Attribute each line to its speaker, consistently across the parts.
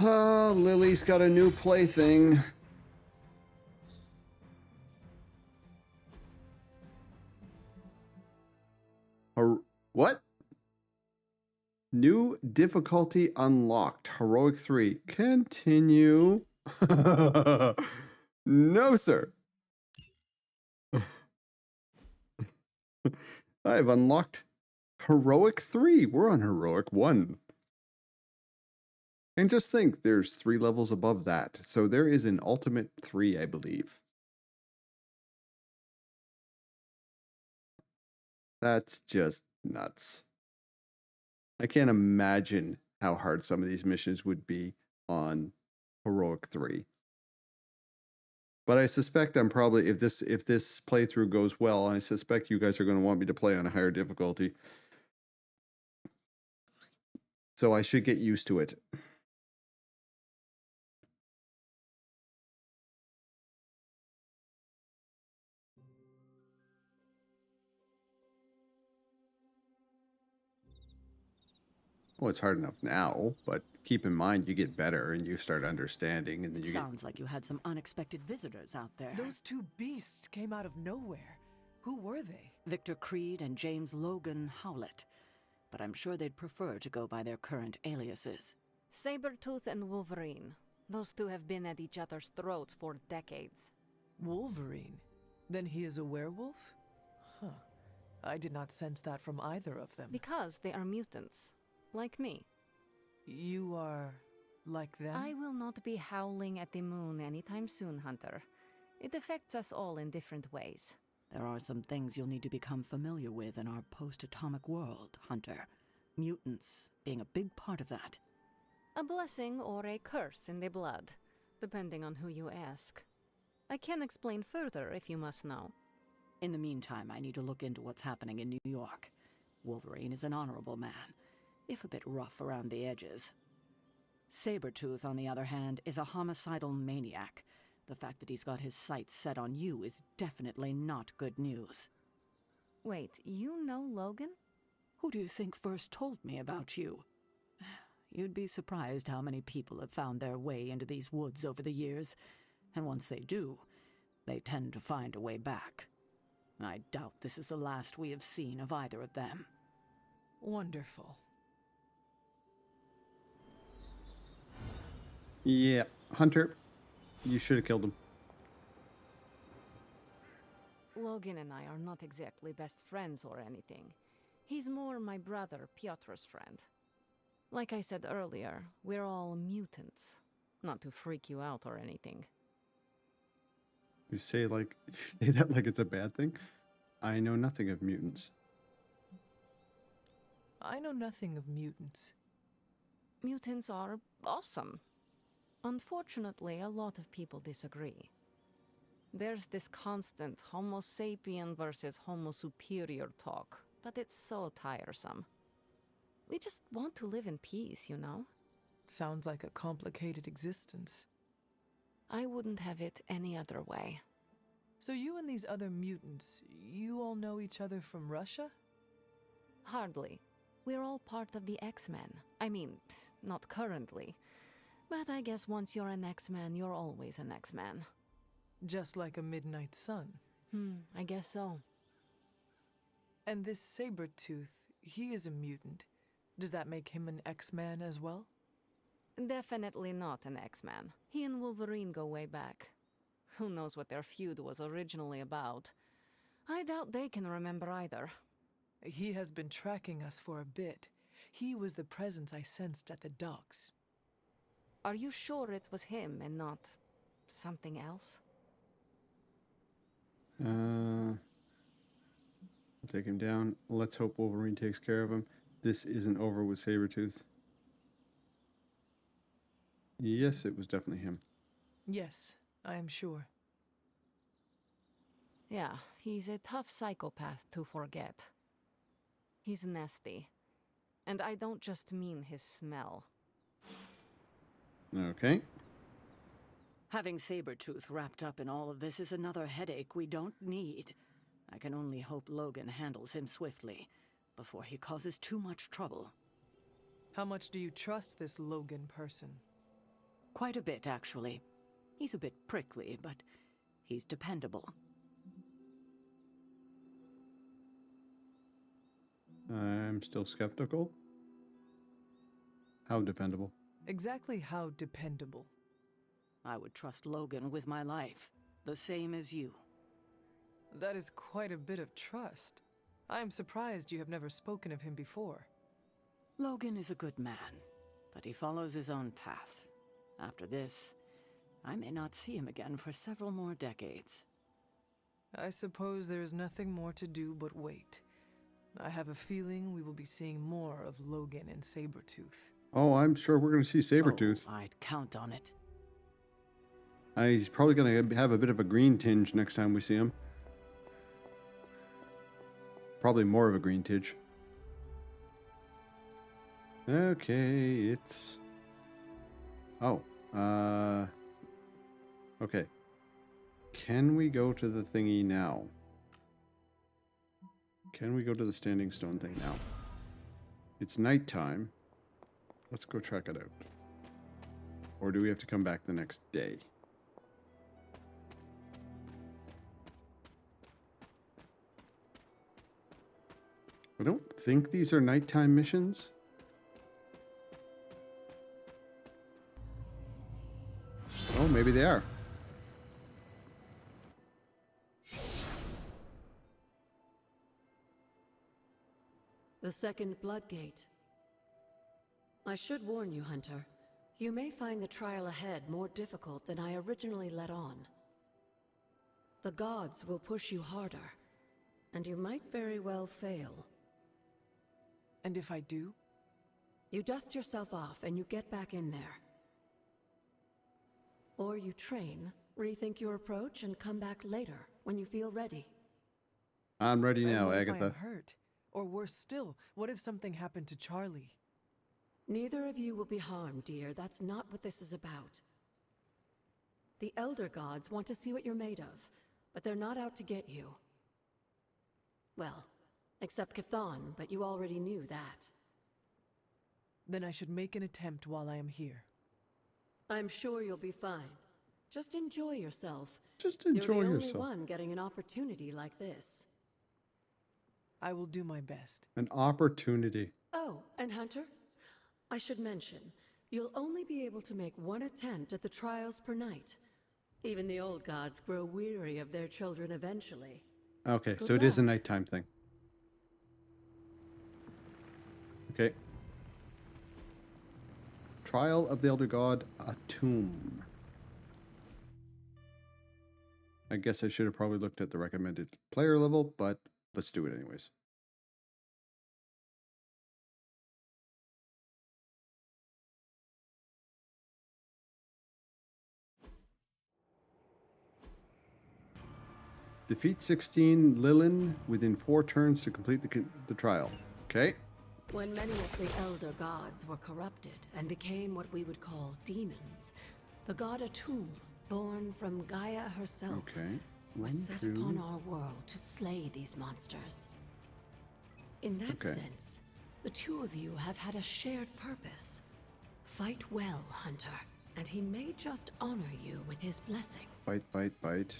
Speaker 1: Lily's got a new plaything. What? New difficulty unlocked. Heroic 3. Continue. No, sir. I've unlocked Heroic 3. We're on Heroic 1. And just think, there's 3 levels above that. So there is an Ultimate 3, I believe. That's just nuts. I can't imagine how hard some of these missions would be on Heroic 3. But I suspect I'm probably, if this playthrough goes well, I suspect you guys are going to want me to play on a higher difficulty. So I should get used to it. Well, it's hard enough now, but keep in mind you get better and you start understanding, and then you
Speaker 2: Sounds like you had some unexpected visitors out there.
Speaker 3: Those two beasts came out of nowhere. Who were they?
Speaker 2: Victor Creed and James Logan Howlett. But I'm sure they'd prefer to go by their current aliases.
Speaker 4: Sabretooth and Wolverine. Those two have been at each other's throats for decades.
Speaker 3: Wolverine? Then he is a werewolf? Huh. I did not sense that from either of them.
Speaker 4: Because they are mutants. Like me.
Speaker 3: You are like them?
Speaker 4: I will not be howling at the moon anytime soon, Hunter. It affects us all in different ways.
Speaker 2: There are some things you'll need to become familiar with in our post-atomic world, Hunter. Mutants being a big part of that.
Speaker 4: A blessing or a curse in the blood, depending on who you ask. I can explain further if you must know.
Speaker 2: In the meantime, I need to look into what's happening in New York. Wolverine is an honorable man, if a bit rough around the edges. Sabretooth, on the other hand, is a homicidal maniac. The fact that he's got his sights set on you is definitely not good news.
Speaker 4: Wait, you know Logan?
Speaker 2: Who do you think first told me about you? You'd be surprised how many people have found their way into these woods over the years, and once they do, they tend to find a way back. I doubt this is the last we have seen of either of them.
Speaker 3: Wonderful.
Speaker 1: Yeah, Hunter, you should have killed him.
Speaker 4: Logan and I are not exactly best friends or anything. He's more my brother Piotr's friend. Like I said earlier, we're all mutants. Not to freak you out or anything.
Speaker 1: You say that like it's a bad thing? I know nothing of mutants.
Speaker 3: I know nothing of mutants.
Speaker 4: Mutants are awesome. Unfortunately, a lot of people disagree. There's this constant Homo sapien versus Homo superior talk, but it's so tiresome. We just want to live in peace, you know?
Speaker 3: Sounds like a complicated existence.
Speaker 4: I wouldn't have it any other way.
Speaker 3: So you and these other mutants, you all know each other from Russia?
Speaker 4: Hardly. We're all part of the X-Men. I mean, not currently. But I guess once you're an X-Man, you're always an X-Man.
Speaker 3: Just like a midnight sun.
Speaker 4: I guess so.
Speaker 3: And this Sabretooth, he is a mutant. Does that make him an X-Man as well?
Speaker 4: Definitely not an X-Man. He and Wolverine go way back. Who knows what their feud was originally about? I doubt they can remember either.
Speaker 3: He has been tracking us for a bit. He was the presence I sensed at the docks.
Speaker 4: Are you sure it was him and not something else?
Speaker 1: I'll take him down. Let's hope Wolverine takes care of him. This isn't over with Sabretooth. Yes, it was definitely him.
Speaker 3: Yes, I am sure.
Speaker 4: Yeah, he's a tough psychopath to forget. He's nasty. And I don't just mean his smell.
Speaker 1: Okay.
Speaker 2: Having Sabretooth wrapped up in all of this is another headache we don't need. I can only hope Logan handles him swiftly, before he causes too much trouble.
Speaker 3: How much do you trust this Logan person?
Speaker 2: Quite a bit, actually. He's a bit prickly, but he's dependable.
Speaker 1: I'm still skeptical. How dependable?
Speaker 3: Exactly how dependable?
Speaker 2: I would trust Logan with my life, the same as you.
Speaker 3: That is quite a bit of trust. I am surprised you have never spoken of him before.
Speaker 2: Logan is a good man, but he follows his own path. After this, I may not see him again for several more decades.
Speaker 3: I suppose there is nothing more to do but wait. I have a feeling we will be seeing more of Logan and Sabretooth.
Speaker 1: Oh, I'm sure we're going to see Sabretooth.
Speaker 2: Oh, I'd count on it.
Speaker 1: He's probably going to have a bit of a green tinge next time we see him. Probably more of a green tinge. Okay, it's... Oh, okay. Can we go to the thingy now? Can we go to the standing stone thing now? It's nighttime. Let's go check it out. Or do we have to come back the next day? I don't think these are nighttime missions. Oh, maybe they are.
Speaker 5: The second Blood Gate. I should warn you, Hunter. You may find the trial ahead more difficult than I originally let on. The gods will push you harder, and you might very well fail.
Speaker 3: And if I do?
Speaker 5: You dust yourself off and you get back in there. Or you train, rethink your approach, and come back later, when you feel ready.
Speaker 1: I'm ready
Speaker 3: And
Speaker 1: now,
Speaker 3: what if I
Speaker 1: Agatha.
Speaker 3: am hurt? Or worse still, what if something happened to Charlie?
Speaker 5: Neither of you will be harmed, dear. That's not what this is about. The Elder Gods want to see what you're made of, but they're not out to get you. Well, except Chthon, but you already knew that.
Speaker 3: Then I should make an attempt while I am here.
Speaker 5: I'm sure you'll be fine. Just enjoy yourself.
Speaker 1: Just
Speaker 5: You're
Speaker 1: enjoy
Speaker 5: the
Speaker 1: yourself.
Speaker 5: only one getting an opportunity like this.
Speaker 3: I will do my best.
Speaker 1: An opportunity.
Speaker 5: Oh, and Hunter, I should mention, you'll only be able to make one attempt at the trials per night. Even the old gods grow weary of their children eventually.
Speaker 1: Okay,
Speaker 5: Good
Speaker 1: so it is a
Speaker 5: luck.
Speaker 1: nighttime thing. Okay. Trial of the Elder God, a tomb. I guess I should have probably looked at the recommended player level, but let's do it anyways. Defeat 16 Lilin within 4 turns to complete the trial. Okay.
Speaker 5: When many of the Elder Gods were corrupted and became what we would call demons, the god Atum, born from Gaia herself,
Speaker 1: Okay.
Speaker 5: was
Speaker 1: 1,
Speaker 5: set
Speaker 1: 2.
Speaker 5: upon our world to slay these monsters. In that
Speaker 1: Okay.
Speaker 5: sense, the two of you have had a shared purpose. Fight well, Hunter, and he may just honor you with his blessing.
Speaker 1: Bite, bite, bite.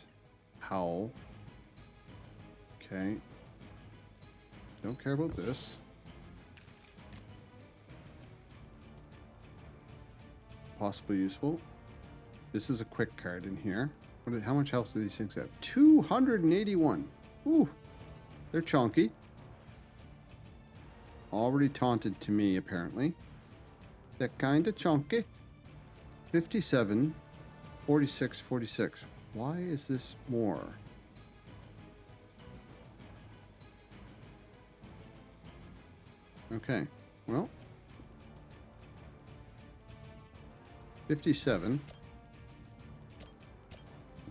Speaker 1: Howl. Okay. Don't care about this. Possibly useful. This is a quick card in here. How much health do these things have? 281. Ooh. They're chunky. Already taunted to me, apparently. They're kinda chunky. 57. 46, 46. Why is this more? Okay, well. 57.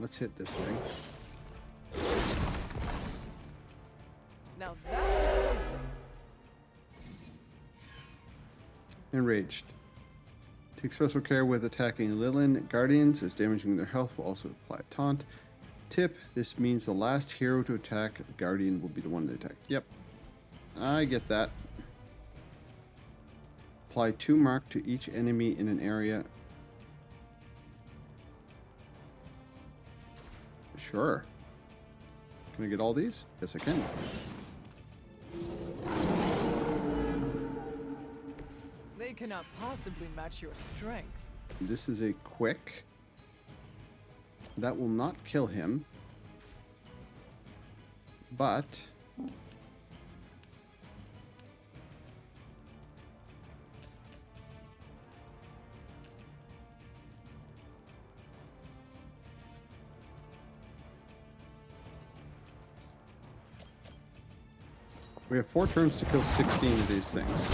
Speaker 1: Let's hit this thing.
Speaker 3: Now that is something.
Speaker 1: Enraged. Take special care with attacking Lilin Guardians, as damaging their health will also apply a taunt. Tip, this means the last hero to attack the Guardian will be the one to attack. Yep. I get that. Apply 2 mark to each enemy in an area Sure. Can I get all these? Yes, I can.
Speaker 3: They cannot possibly match your strength.
Speaker 1: This is a quick. That will not kill him. But we have 4 turns to kill 16 of these things.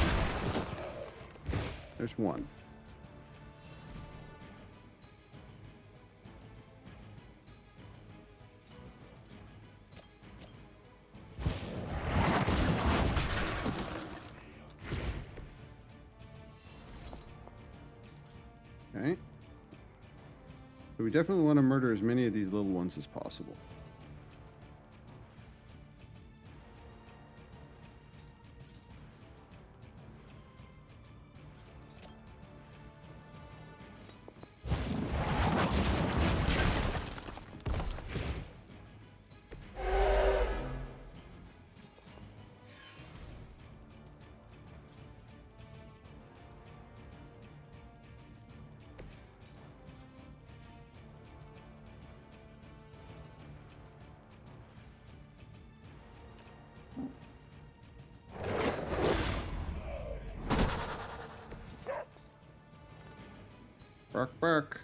Speaker 1: There's one. Okay. So we definitely want to murder as many of these little ones as possible. Bark, bark.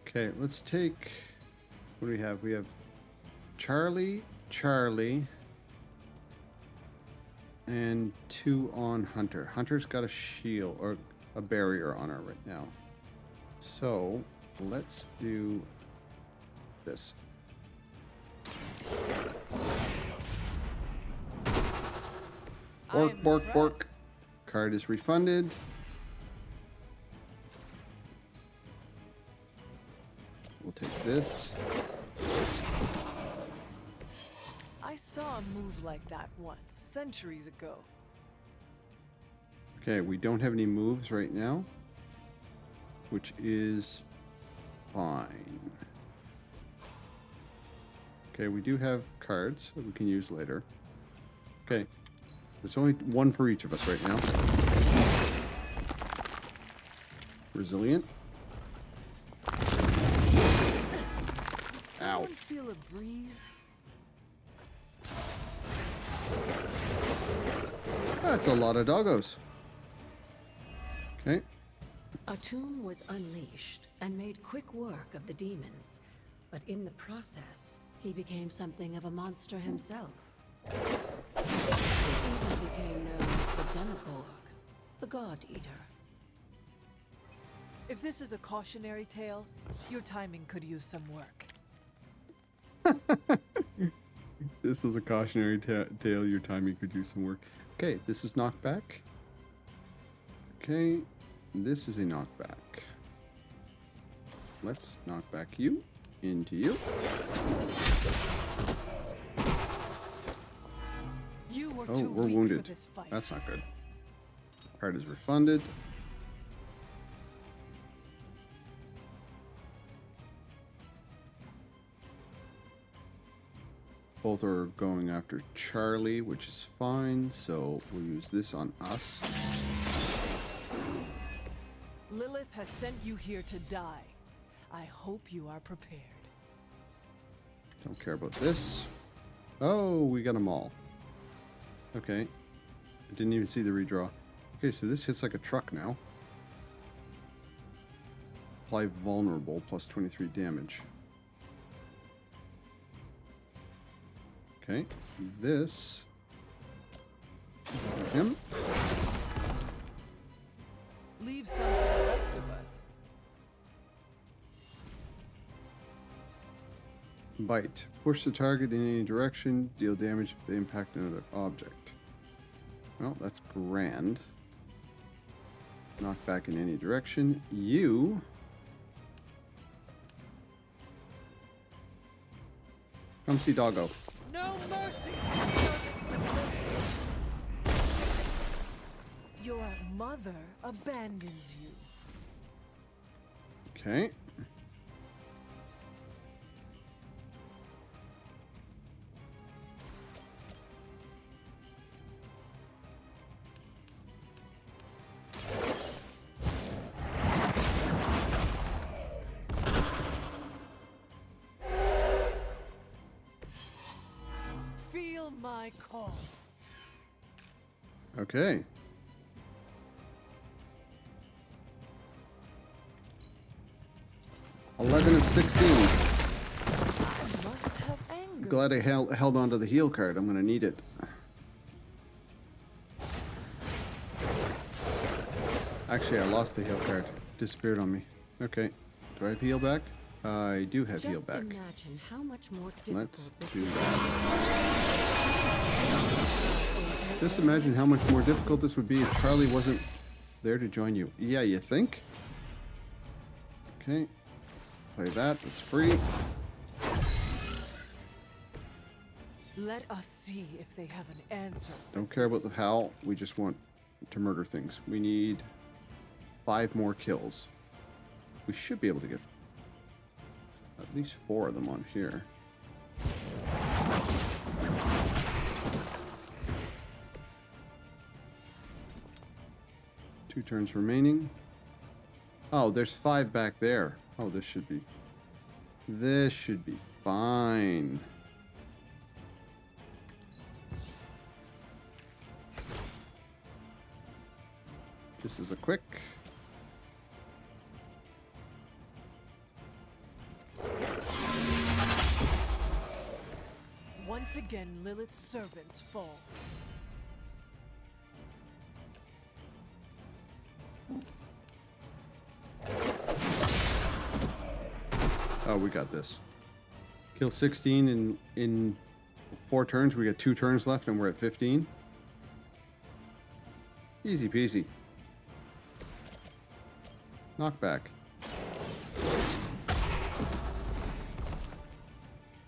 Speaker 1: Okay, let's take... What do we have? We have Charlie, and 2 on Hunter. Hunter's got a shield, or a barrier on her right now. So, let's do this. Bork, bork, bork. Card is refunded. We'll take this.
Speaker 3: I saw a move like that once, centuries ago.
Speaker 1: Okay, we don't have any moves right now, which is fine. Okay, we do have cards that we can use later. Okay, there's only one for each of us right now. Resilient.
Speaker 3: Someone feel a breeze?
Speaker 1: That's a lot of doggos. Okay.
Speaker 5: A tomb was unleashed and made quick work of the demons, but in the process, he became something of a monster himself. He even became known as the Demogorg, the God Eater.
Speaker 3: If this is a cautionary tale, your timing could use some work.
Speaker 1: This is a cautionary tale. Your timing could use some work. Okay, this is knockback. Okay, this is a knockback. Let's knock back you into you.
Speaker 3: You were
Speaker 1: Oh,
Speaker 3: too
Speaker 1: we're
Speaker 3: weak
Speaker 1: wounded.
Speaker 3: for this fight.
Speaker 1: That's not good. Card is refunded. Both are going after Charlie, which is fine, so we'll use this on us.
Speaker 3: Lilith has sent you here to die. I hope you are prepared.
Speaker 1: Don't care about this. Oh, we got them all. Okay. I didn't even see the redraw. Okay, so this hits like a truck now. Apply vulnerable, plus 23 damage. Okay, this is him.
Speaker 3: Leave some for the rest of us.
Speaker 1: Bite. Push the target in any direction, deal damage if they impact another object. Well, that's grand. Knock back in any direction. You... Come see Doggo.
Speaker 3: No mercy, servants of Lilith. Your mother abandons you.
Speaker 1: Okay.
Speaker 3: my call.
Speaker 1: Okay. $11 of 16.
Speaker 3: I must have anger.
Speaker 1: Glad I held on to the heal card. I'm going to need it. Actually, I lost the heal card. Disappeared on me. Okay. Do I have heal back? I do have heal
Speaker 5: Just
Speaker 1: back.
Speaker 5: imagine how much more
Speaker 1: Let's
Speaker 5: difficult this
Speaker 1: do
Speaker 5: would
Speaker 1: that. Just imagine how much more difficult this would be if Charlie wasn't there to join you. Yeah, you think? Okay. Play that. It's free.
Speaker 3: Let us see if they have an answer.
Speaker 1: Don't care about the how. We just want to murder things. We need 5 more kills. We should be able to get at least 4 of them on here. Two turns remaining. Oh, there's 5 back there. Oh, this should be fine. This is a quick.
Speaker 3: Once again, Lilith's servants fall.
Speaker 1: Oh, we got this. Kill 16 in 4 turns. We got 2 turns left and we're at 15. Easy peasy. Knockback.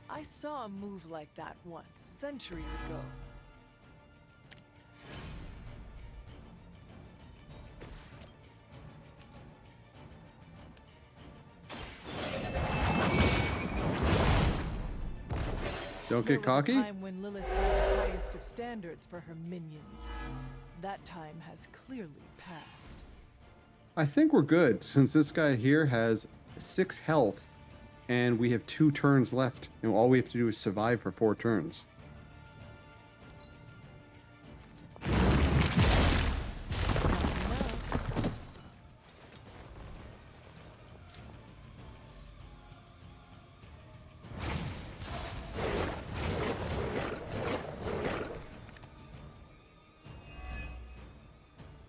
Speaker 3: I saw a move like that once, centuries ago.
Speaker 1: Don't
Speaker 3: There
Speaker 1: get
Speaker 3: was a
Speaker 1: cocky.
Speaker 3: time when Lilith had the highest of standards for her minions. That time has clearly passed.
Speaker 1: I think we're good since this guy here has 6 health and we have 2 turns left and all we have to do is survive for 4 turns.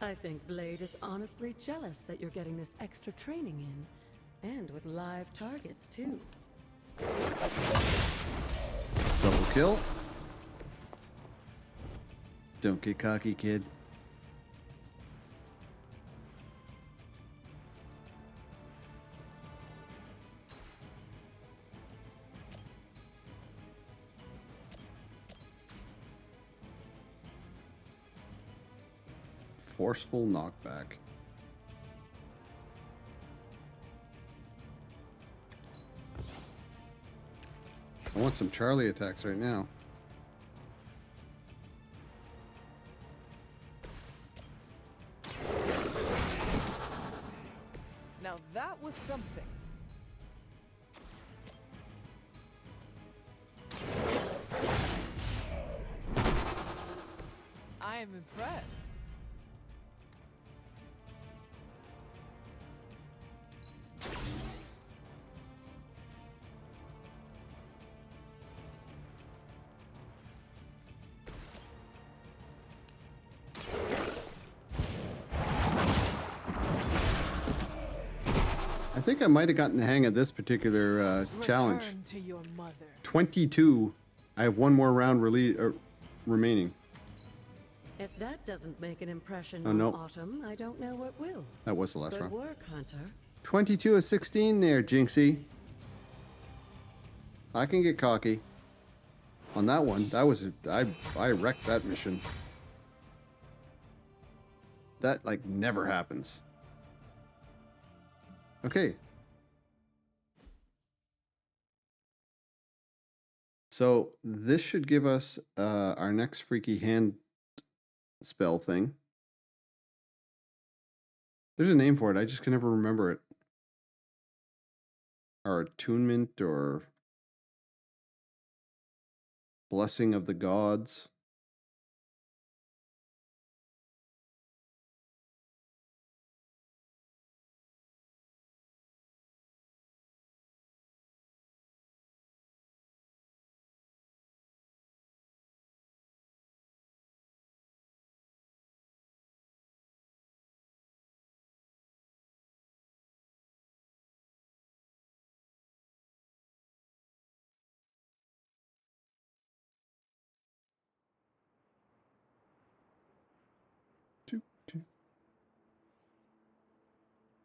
Speaker 5: I think Blade is honestly jealous that you're getting this extra training in. And with live targets, too.
Speaker 1: Double kill. Don't get cocky, kid. Forceful knockback. I want some Charlie attacks right now.
Speaker 3: Now that was something. I am impressed.
Speaker 1: I think I might have gotten the hang of this particular challenge.
Speaker 3: Return to your mother.
Speaker 1: 22. I have 1 more round remaining.
Speaker 5: If that doesn't make an impression
Speaker 1: Oh,
Speaker 5: on
Speaker 1: no.
Speaker 5: Autumn, I don't know what will.
Speaker 1: That was the last
Speaker 5: Good
Speaker 1: round.
Speaker 5: work, Hunter.
Speaker 1: 22 of 16 there, Jinxie. I can get cocky. On that one, that was I wrecked that mission. That like never happens. Okay. So this should give us our next freaky hand spell thing. There's a name for it. I just can never remember it. Our attunement or blessing of the gods.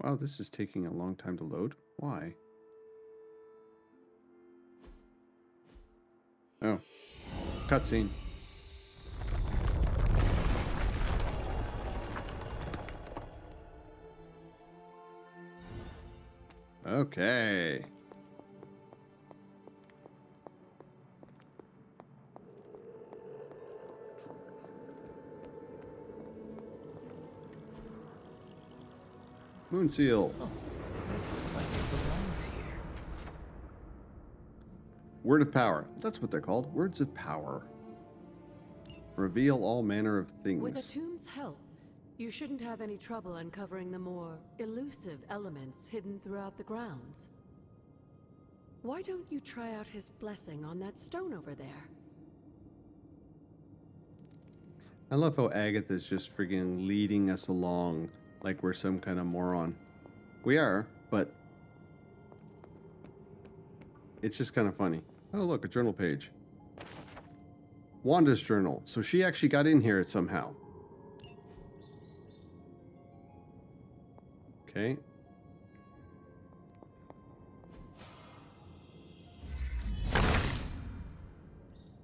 Speaker 1: Wow, this is taking a long time to load. Why? Oh. Cutscene. Okay. Moon seal.
Speaker 3: Oh, this looks like it belongs here.
Speaker 1: Word of power. That's what they're called. Words of power. Reveal all manner of
Speaker 5: With a
Speaker 1: things.
Speaker 5: tomb's help, you shouldn't have any trouble uncovering the more elusive elements hidden throughout the grounds. Why don't you try out his blessing on that stone over there?
Speaker 1: I love how Agatha's just friggin' leading us along like we're some kind of moron. We are, but it's just kind of funny. Oh, look, a journal page. Wanda's journal. So she actually got in here somehow. Okay.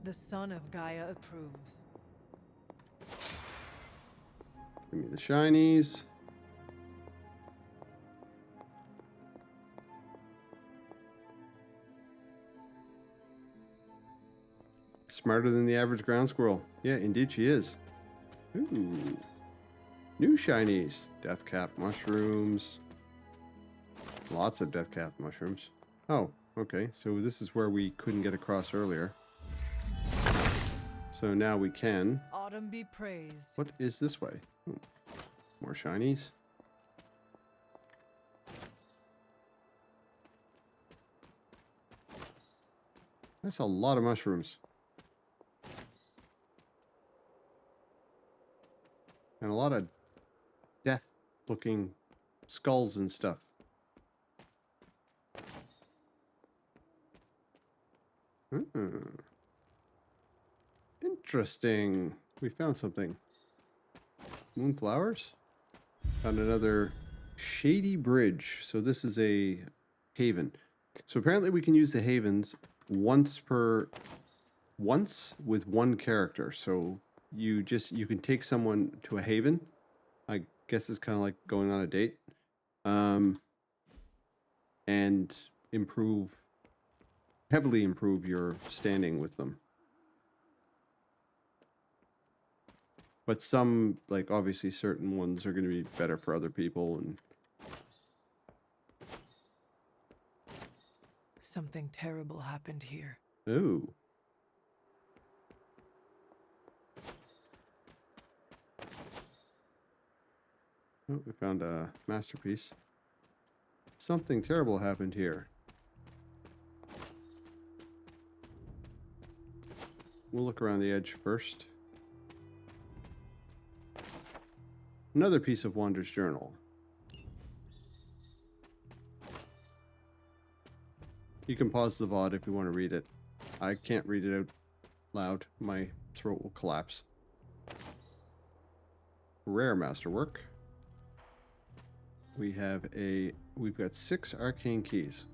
Speaker 3: The son of Gaia approves.
Speaker 1: Give me the shinies. Smarter than the average ground squirrel. Yeah, indeed she is. Ooh. New shinies. Deathcap mushrooms. Lots of deathcap mushrooms. Oh, okay. So this is where we couldn't get across earlier. So now we can.
Speaker 3: Autumn be praised.
Speaker 1: What is this way? More shinies. That's a lot of mushrooms. And a lot of death-looking skulls and stuff. Interesting. We found something. Moonflowers? Found another shady bridge. So this is a haven. So apparently we can use the havens once with one character. So you can take someone to a haven. I guess it's kind of like going on a date. And heavily improve your standing with them. But some, like obviously certain ones are going to be better for other people. And
Speaker 3: Something terrible happened here.
Speaker 1: ooh. Oh, we found a masterpiece. Something terrible happened here. We'll look around the edge first. Another piece of Wander's journal. You can pause the VOD if you want to read it. I can't read it out loud. My throat will collapse. Rare masterwork. We've got 6 arcane keys.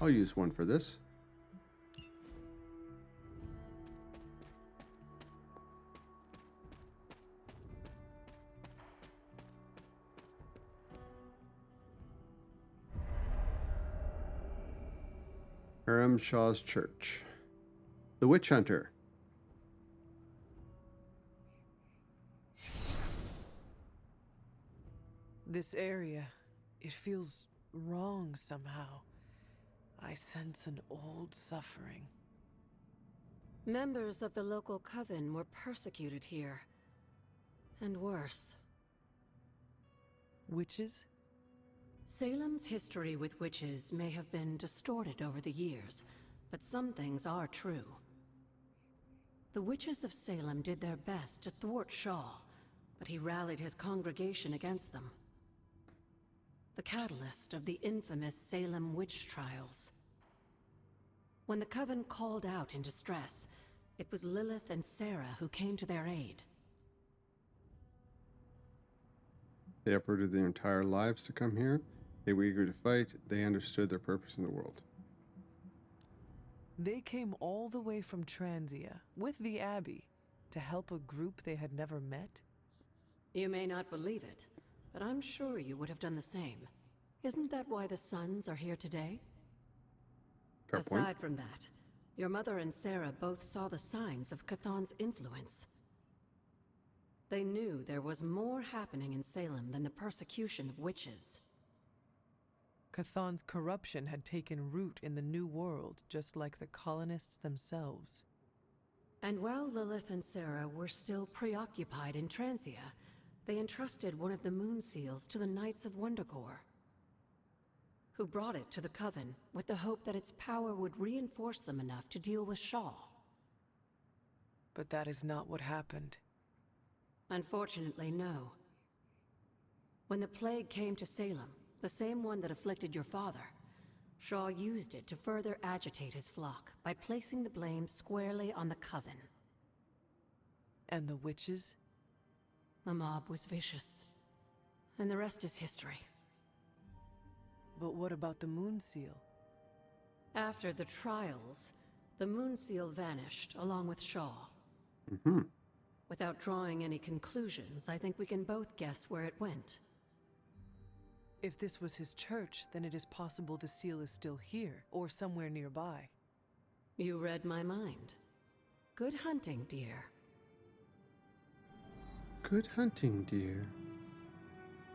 Speaker 1: I'll use one for this. Aram Shaw's Church. The Witch Hunter.
Speaker 3: This area, it feels wrong somehow. I sense an old suffering.
Speaker 5: Members of the local coven were persecuted here. And worse.
Speaker 3: Witches?
Speaker 5: Salem's history with witches may have been distorted over the years, but some things are true. The witches of Salem did their best to thwart Shaw, but he rallied his congregation against them. The catalyst of the infamous Salem witch trials. When the coven called out in distress, it was Lilith and Sarah who came to their aid.
Speaker 1: They uprooted their entire lives to come here. They were eager to fight. They understood their purpose in the world.
Speaker 3: They came all the way from Transia with the Abbey to help a group they had never met?
Speaker 5: You may not believe it, but I'm sure you would have done the same. Isn't that why the Sons are here today?
Speaker 1: Fair point.
Speaker 5: Aside from that, your mother and Sarah both saw the signs of Cathan's influence. They knew there was more happening in Salem than the persecution of witches.
Speaker 3: Cathan's corruption had taken root in the New World, just like the colonists themselves.
Speaker 5: And while Lilith and Sarah were still preoccupied in Transia, they entrusted one of the moon seals to the Knights of Wondergore, who brought it to the Coven with the hope that its power would reinforce them enough to deal with Shaw.
Speaker 3: But that is not what happened.
Speaker 5: Unfortunately, no. When the plague came to Salem, the same one that afflicted your father, Shaw used it to further agitate his flock by placing the blame squarely on the Coven.
Speaker 3: And the witches?
Speaker 5: The mob was vicious, and the rest is history.
Speaker 3: But what about the moon seal?
Speaker 5: After the trials, the moon seal vanished along with Shaw.
Speaker 1: Mm-hmm.
Speaker 5: Without drawing any conclusions, I think we can both guess where it went.
Speaker 3: If this was his church, then it is possible the seal is still here, or somewhere nearby.
Speaker 5: You read my mind. Good hunting, dear.
Speaker 1: Good hunting, dear.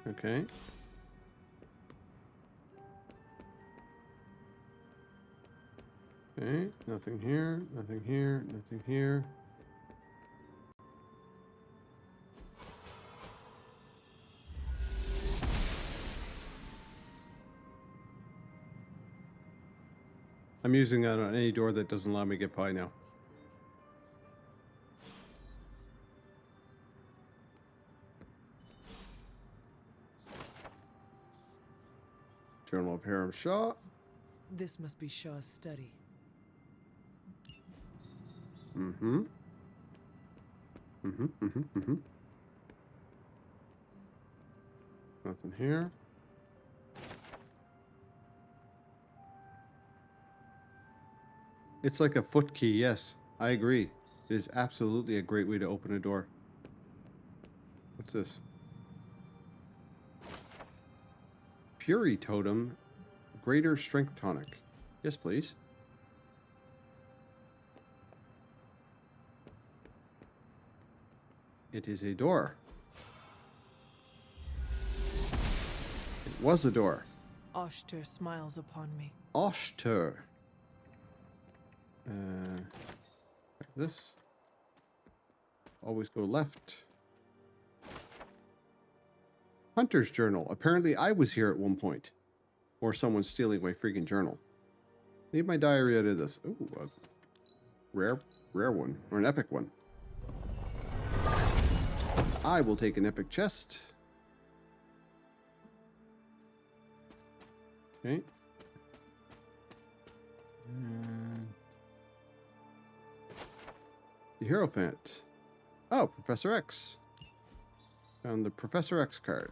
Speaker 1: Okay. Okay, nothing here, nothing here, nothing here. I'm using that on any door that doesn't allow me to get pie now. Journal of Hiram Shaw.
Speaker 3: This must be Shaw's study.
Speaker 1: Mm-hmm. Mm-hmm, mm-hmm, mm-hmm. Nothing here. It's like a foot key, yes. I agree. It is absolutely a great way to open a door. What's this? Fury Totem, Greater Strength Tonic. Yes, please. It is a door. It was a door.
Speaker 3: Oshter smiles upon me.
Speaker 1: Oshter. This. Always go left. Hunter's Journal. Apparently I was here at one point. Or someone's stealing my freaking journal. Leave my diary out of this. Ooh, a rare one. Or an epic one. I will take an epic chest. Okay. And the Hierophant. Oh, Professor X. Found the Professor X card.